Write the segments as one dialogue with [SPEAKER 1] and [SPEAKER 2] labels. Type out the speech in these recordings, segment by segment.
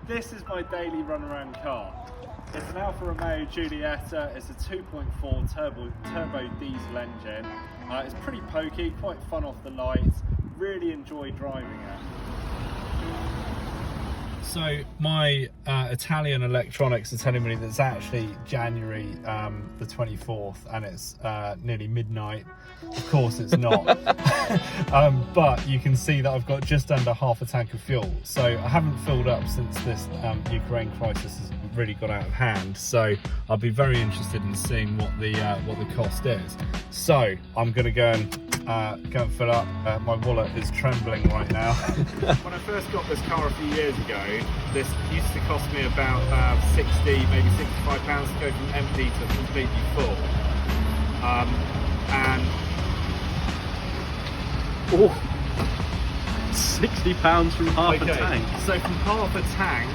[SPEAKER 1] this is my daily run around car. It's an Alfa Romeo Giulietta. It's a 2.4 turbo diesel engine. It's pretty pokey, quite fun off the lights. Really enjoy driving it. So my Italian electronics are telling me that it's actually January the 24th and it's nearly midnight. Of course it's not. But you can see that I've got just under half a tank of fuel. So I haven't filled up since this Ukraine crisis has really got out of hand. So I'll be very interested in seeing what the cost is. So I'm going to go and fill up. My wallet is trembling right now. When I first got this car a few years ago, this used to cost me about 60, maybe £65 to go from empty to completely full. And
[SPEAKER 2] £60 from half a tank.
[SPEAKER 1] So from half a tank,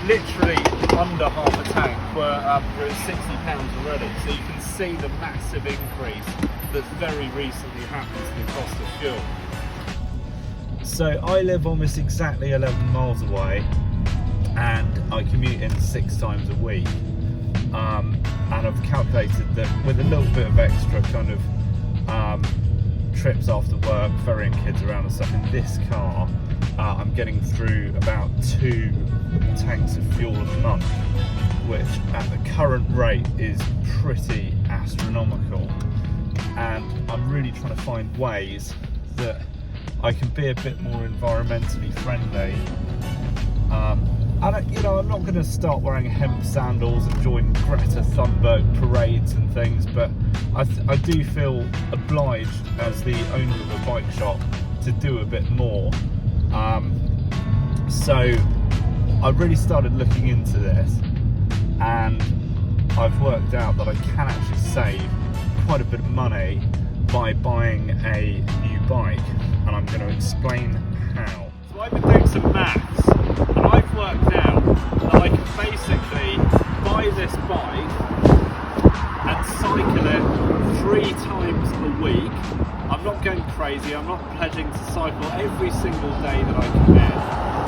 [SPEAKER 1] literally under half a tank, we're at £60 already. So you can see the massive increase that's very recently happened to the cost of fuel. So I live almost exactly 11 miles away and I commute in 6 times a week. And I've calculated that with a little bit of extra kind of trips after work, ferrying kids around and stuff, in this car I'm getting through about 2 tanks of fuel a month, which at the current rate is pretty astronomical. And I'm really trying to find ways that I can be a bit more environmentally friendly. And you know, I'm not going to start wearing hemp sandals and join Greta Thunberg parades and things, but I do feel obliged as the owner of a bike shop to do a bit more. So I really started looking into this, and I've worked out that I can actually save quite a bit of money by buying a new bike, and I'm going to explain how. So I've been doing some maths, and I've worked out that I can basically buy this bike and cycle it 3 times a week. I'm not going crazy, I'm not pledging to cycle every single day that I commit,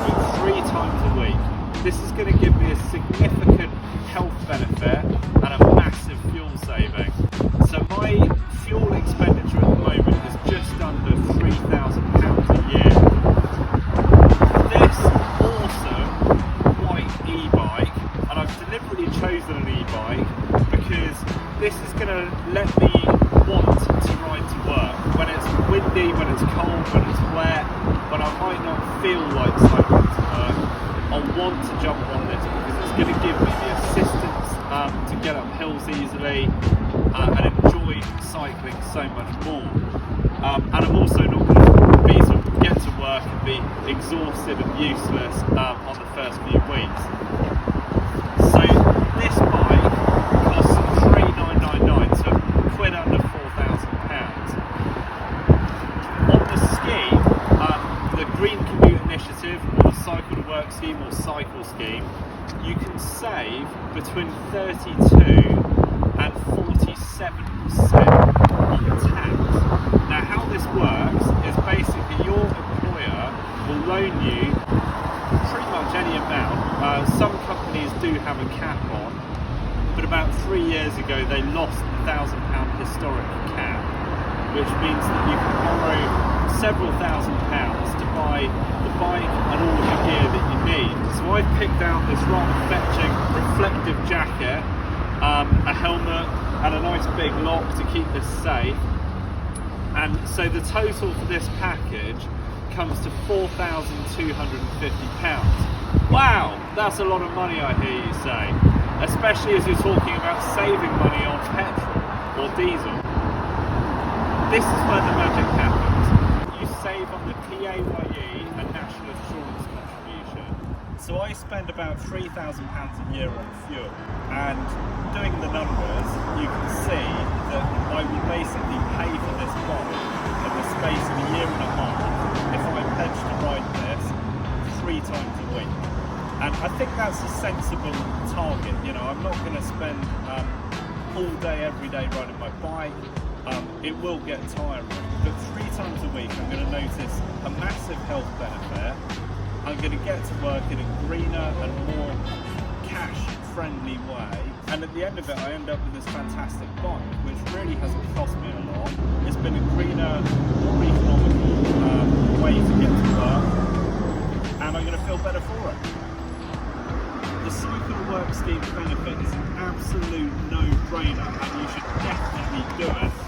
[SPEAKER 1] but 3 times a week. This is going to give me a significant health benefit and a massive fuel saving. So my fuel expenditure at the moment is just under £3,000 a year. This awesome white e-bike, and I've deliberately chosen an e-bike because this is going to let me want to ride to work when it's windy, when it's cold, when it's wet, when I might not feel like cycling to work. I want to jump on this because it's going to give me the assistance to get up hills easily and enjoy cycling so much more. And I'm also not going to get to work and be exhausted and useless on the first few weeks. So this bike costs £3,999, so quid under £4,000. On the scheme, the Green Commute Initiative, or the Cycle to Work scheme, or Cycle scheme, you can save between 32 and 47% on the tax. Now how this works is basically your employer will loan you pretty much any amount. Some companies do have a cap on, but about 3 years ago they lost the £1,000 historic cap, which means that you can borrow several £1,000s to buy the bike and all of the gear that you need. So I've picked out this rather fetching reflective jacket, a helmet and a nice big lock to keep this safe. And so the total for this package comes to £4,250. Wow, that's a lot of money, I hear you say, especially as you're talking about saving money on petrol or diesel. This is where the magic happens. You save on the PAYE and National Insurance contribution. So I spend about £3,000 a year on fuel, and doing the numbers, you can see that I will basically pay for this bike in the space of a year and a half if I pledge to ride this 3 times a week. And I think that's a sensible target. You know, I'm not going to spend all day, every day riding my bike. It will get tiring, but 3 times a week I'm going to notice a massive health benefit. I'm going to get to work in a greener and more friendly way, and at the end of it I end up with this fantastic bike which really hasn't cost me a lot. It's been a greener, more economical way to get to work, and I'm going to feel better for it. The cycle to work scheme benefit is an absolute no-brainer, and you should definitely do it.